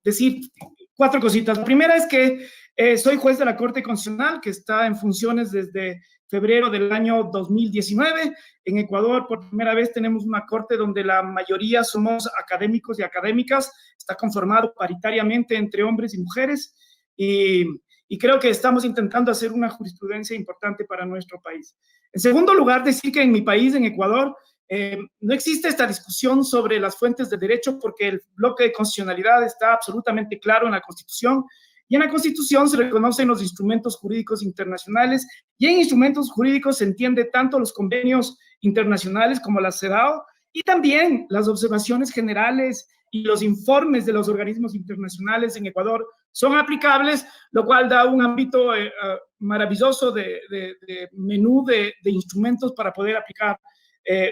decir 4 cositas. La primera es que soy juez de la Corte Constitucional, que está en funciones desde febrero del año 2019. En Ecuador, por primera vez, tenemos una corte donde la mayoría somos académicos y académicas. Está conformado paritariamente entre hombres y mujeres. Y creo que estamos intentando hacer una jurisprudencia importante para nuestro país. En segundo lugar, decir que en mi país, en Ecuador, no existe esta discusión sobre las fuentes de derecho porque el bloque de constitucionalidad está absolutamente claro en la Constitución, y en la Constitución se reconocen los instrumentos jurídicos internacionales, y en instrumentos jurídicos se entiende tanto los convenios internacionales como la CEDAW, y también las observaciones generales y los informes de los organismos internacionales en Ecuador son aplicables, lo cual da un ámbito maravilloso de menú de instrumentos para poder aplicar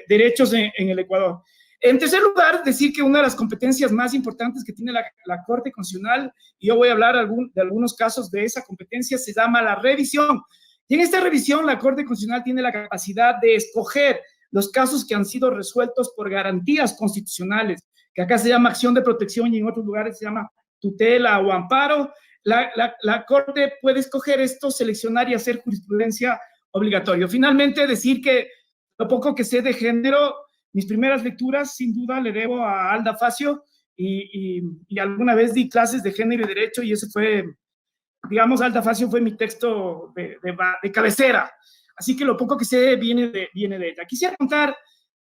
derechos en el Ecuador. En tercer lugar, decir que una de las competencias más importantes que tiene la Corte Constitucional, y yo voy a hablar de algunos casos de esa competencia, se llama la revisión. Y en esta revisión, la Corte Constitucional tiene la capacidad de escoger los casos que han sido resueltos por garantías constitucionales, que acá se llama acción de protección y en otros lugares se llama tutela o amparo. La Corte puede escoger esto, seleccionar y hacer jurisprudencia obligatoria. Finalmente, decir que lo poco que sé de género, mis primeras lecturas, sin duda, le debo a Alda Facio, y alguna vez di clases de género y derecho, y ese fue, digamos, Alda Facio fue mi texto de cabecera. Así que lo poco que sé viene de ella. Quisiera contar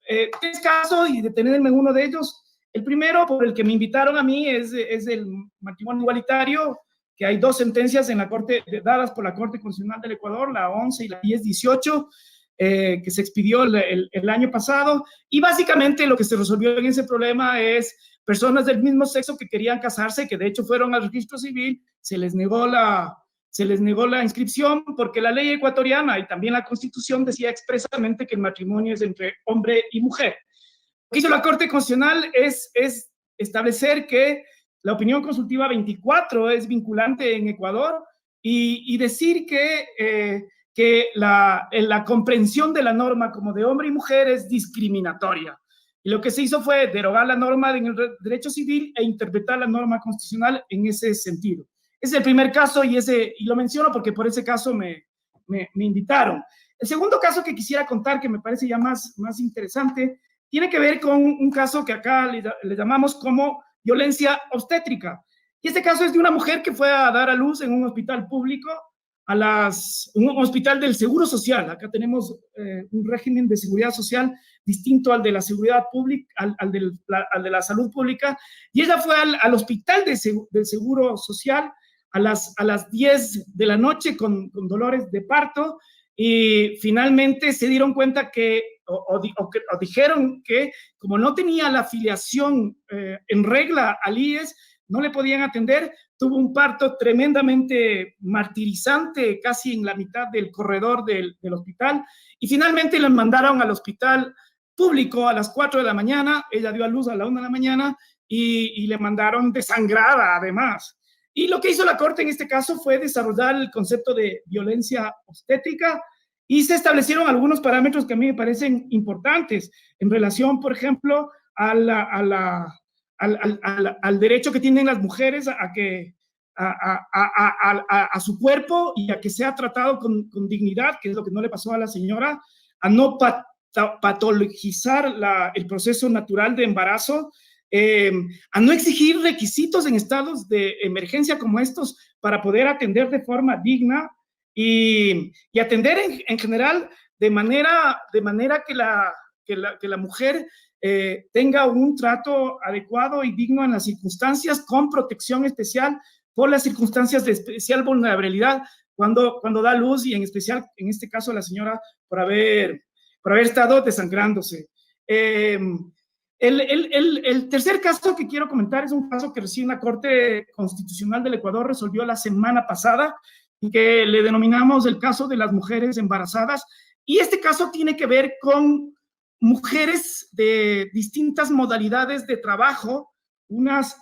3 casos y detenerme en uno de ellos. El primero, por el que me invitaron a mí, es el matrimonio igualitario, que hay 2 sentencias en la Corte, dadas por la Corte Constitucional del Ecuador, la 11 y la 1018, que se expidió el año pasado, y básicamente lo que se resolvió en ese problema es personas del mismo sexo que querían casarse, que de hecho fueron al registro civil, se les negó la inscripción porque la ley ecuatoriana y también la Constitución decía expresamente que el matrimonio es entre hombre y mujer. Lo que hizo la Corte Constitucional es establecer que la opinión consultiva 24 es vinculante en Ecuador, y decir que la comprensión de la norma como de hombre y mujer es discriminatoria. Y lo que se hizo fue derogar la norma en el derecho civil e interpretar la norma constitucional en ese sentido. Ese es el primer caso, y lo menciono porque por ese caso me invitaron. El segundo caso que quisiera contar, que me parece ya más interesante, tiene que ver con un caso que acá le llamamos como violencia obstétrica. Y este caso es de una mujer que fue a dar a luz en un hospital público, un hospital del Seguro Social. Acá tenemos un régimen de seguridad social distinto al de la seguridad pública, al de la salud pública, y ella fue al hospital del Seguro Social a las 10 de la noche con dolores de parto, y finalmente se dieron cuenta o dijeron que como no tenía la afiliación en regla al IES, no le podían atender. Tuvo un parto tremendamente martirizante, casi en la mitad del corredor del hospital, y finalmente la mandaron al hospital público a las 4 de la mañana, ella dio a luz a la 1 de la mañana, y le mandaron desangrada además. Y lo que hizo la Corte en este caso fue desarrollar el concepto de violencia obstétrica, y se establecieron algunos parámetros que a mí me parecen importantes en relación, por ejemplo, al derecho que tienen las mujeres a su cuerpo y a que sea tratado con dignidad, que es lo que no le pasó a la señora, a no patologizar el proceso natural de embarazo, a no exigir requisitos en estados de emergencia como estos para poder atender de forma digna, y atender en general de manera que la mujer tenga un trato adecuado y digno en las circunstancias, con protección especial por las circunstancias de especial vulnerabilidad cuando da luz, y en especial en este caso la señora por haber estado desangrándose. El tercer caso que quiero comentar es un caso que recién la Corte Constitucional del Ecuador resolvió la semana pasada, y que le denominamos el caso de las mujeres embarazadas. Y este caso tiene que ver con mujeres de distintas modalidades de trabajo, unas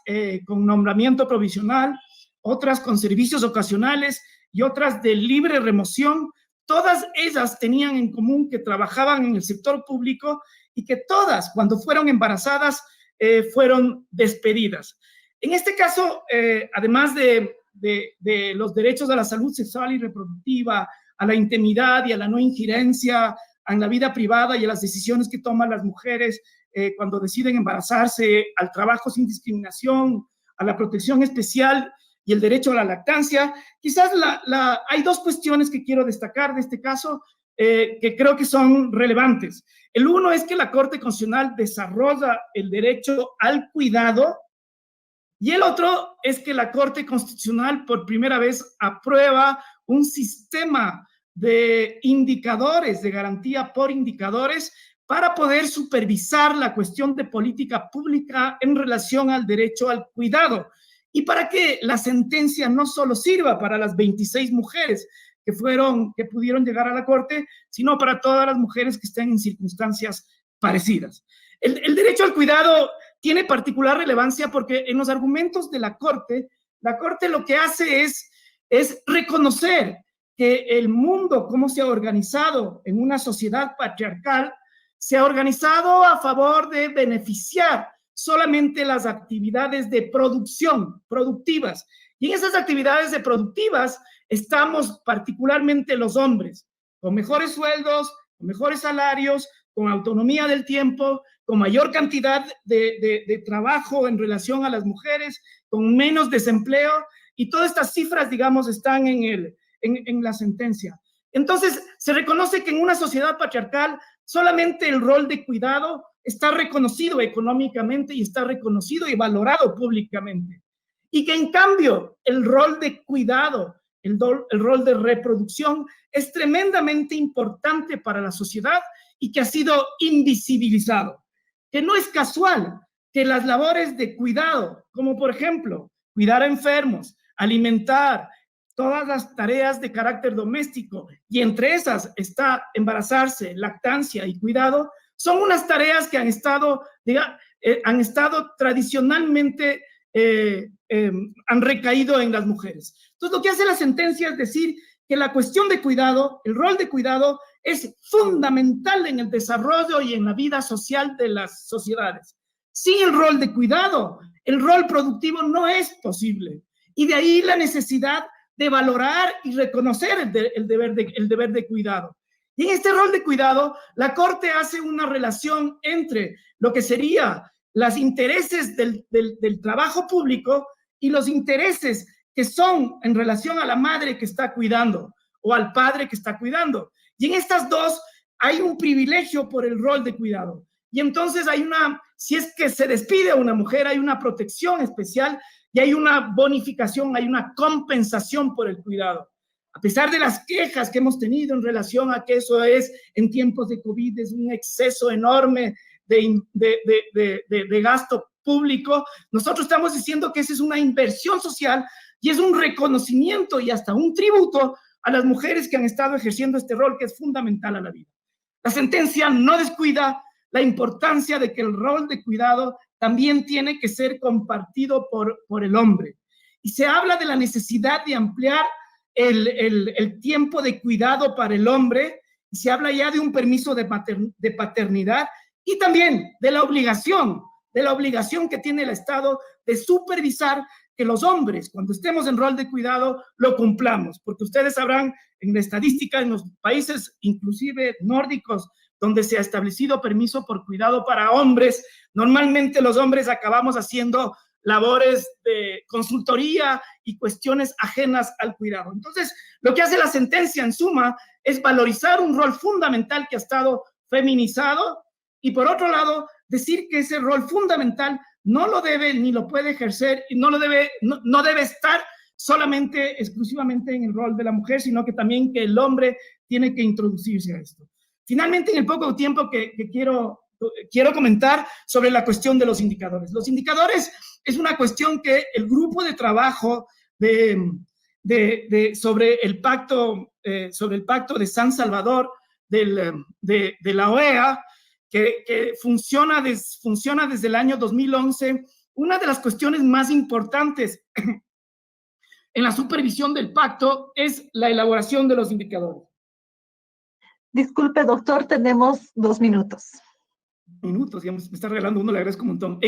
con nombramiento provisional, otras con servicios ocasionales y otras de libre remoción. Todas ellas tenían en común que trabajaban en el sector público, y que todas, cuando fueron embarazadas, fueron despedidas. En este caso, además de los derechos a la salud sexual y reproductiva, a la intimidad y a la no injerencia en la vida privada y a las decisiones que toman las mujeres cuando deciden embarazarse, al trabajo sin discriminación, a la protección especial y el derecho a la lactancia, quizás hay dos cuestiones que quiero destacar de este caso que creo que son relevantes. El uno es que la Corte Constitucional desarrolla el derecho al cuidado, y el otro es que la Corte Constitucional por primera vez aprueba un sistema de indicadores, de garantía por indicadores, para poder supervisar la cuestión de política pública en relación al derecho al cuidado, y para que la sentencia no solo sirva para las 26 mujeres que pudieron llegar a la Corte, sino para todas las mujeres que estén en circunstancias parecidas. El derecho al cuidado tiene particular relevancia porque en los argumentos de la Corte lo que hace es reconocer que el mundo, cómo se ha organizado en una sociedad patriarcal, se ha organizado a favor de beneficiar solamente las actividades de producción, productivas. Y en esas actividades de productivas estamos particularmente los hombres, con mejores sueldos, con mejores salarios, con autonomía del tiempo, con mayor cantidad de trabajo en relación a las mujeres, con menos desempleo, y todas estas cifras, digamos, están en la sentencia. Entonces, se reconoce que en una sociedad patriarcal solamente el rol de cuidado está reconocido económicamente y está reconocido y valorado públicamente. Y que en cambio el rol de cuidado, el rol de reproducción es tremendamente importante para la sociedad y que ha sido invisibilizado. Que no es casual que las labores de cuidado, como por ejemplo cuidar a enfermos, alimentar, todas las tareas de carácter doméstico, y entre esas está embarazarse, lactancia y cuidado, son unas tareas que han estado tradicionalmente, han recaído en las mujeres. Entonces, lo que hace la sentencia es decir que la cuestión de cuidado, el rol de cuidado, es fundamental en el desarrollo y en la vida social de las sociedades. Sin el rol de cuidado, el rol productivo no es posible. Y de ahí la necesidad de valorar y reconocer el deber de cuidado. Y en este rol de cuidado, la Corte hace una relación entre lo que serían los intereses del trabajo público y los intereses que son en relación a la madre que está cuidando o al padre que está cuidando. Y en estas dos hay un privilegio por el rol de cuidado. Y entonces si es que se despide a una mujer, hay una protección especial y hay una bonificación, hay una compensación por el cuidado. A pesar de las quejas que hemos tenido en relación a que eso en tiempos de COVID, es un exceso enorme de gasto público, nosotros estamos diciendo que esa es una inversión social y es un reconocimiento y hasta un tributo a las mujeres que han estado ejerciendo este rol que es fundamental a la vida. La sentencia no descuida la importancia de que el rol de cuidado también tiene que ser compartido por el hombre. Y se habla de la necesidad de ampliar el tiempo de cuidado para el hombre, y se habla ya de un permiso de paternidad y también de la obligación que tiene el Estado de supervisar que los hombres, cuando estemos en rol de cuidado, lo cumplamos. Porque ustedes sabrán, en la estadística, en los países inclusive nórdicos, donde se ha establecido permiso por cuidado para hombres, normalmente los hombres acabamos haciendo labores de consultoría y cuestiones ajenas al cuidado. Entonces, lo que hace la sentencia en suma es valorizar un rol fundamental que ha estado feminizado y, por otro lado, decir que ese rol fundamental no lo debe ni lo puede ejercer y no debe estar solamente, exclusivamente en el rol de la mujer, sino que también que el hombre tiene que introducirse a esto. Finalmente, en el poco tiempo que quiero comentar sobre la cuestión de los indicadores. Los indicadores es una cuestión que el grupo de trabajo sobre el pacto de San Salvador de la OEA, que funciona desde el año 2011, una de las cuestiones más importantes en la supervisión del pacto es la elaboración de los indicadores. Disculpe, doctor, tenemos 2 minutos. minutos, digamos, me está regalando uno, le agradezco un montón.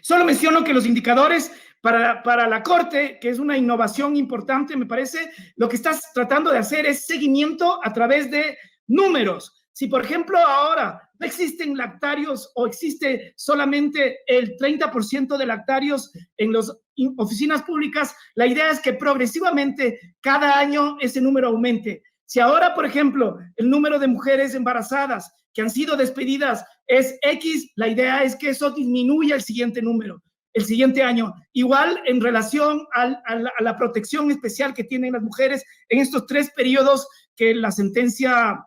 Solo menciono que los indicadores para la Corte, que es una innovación importante, me parece, lo que estás tratando de hacer es seguimiento a través de números. Si, por ejemplo, ahora no existen lactarios o existe solamente el 30% de lactarios en las oficinas públicas, la idea es que progresivamente cada año ese número aumente. Si ahora, por ejemplo, el número de mujeres embarazadas que han sido despedidas es X, la idea es que eso disminuya el siguiente número, el siguiente año. Igual en relación a la protección especial que tienen las mujeres en estos 3 periodos que la sentencia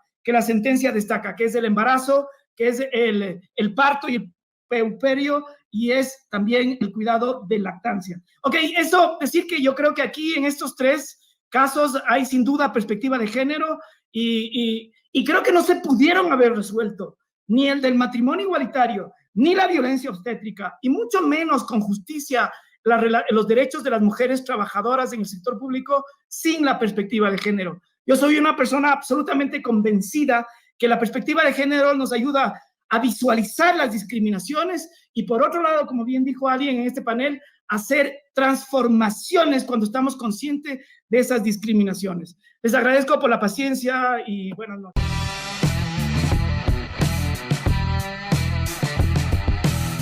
destaca, que es el embarazo, que es el parto y el puerperio, y es también el cuidado de lactancia. Ok, eso decir que yo creo que aquí en estos 3 casos hay sin duda perspectiva de género y creo que no se pudieron haber resuelto ni el del matrimonio igualitario, ni la violencia obstétrica, y mucho menos con justicia los derechos de las mujeres trabajadoras en el sector público sin la perspectiva de género. Yo soy una persona absolutamente convencida que la perspectiva de género nos ayuda a visualizar las discriminaciones y, por otro lado, como bien dijo alguien en este panel, hacer transformaciones cuando estamos conscientes de esas discriminaciones. Les agradezco por la paciencia y buenas noches.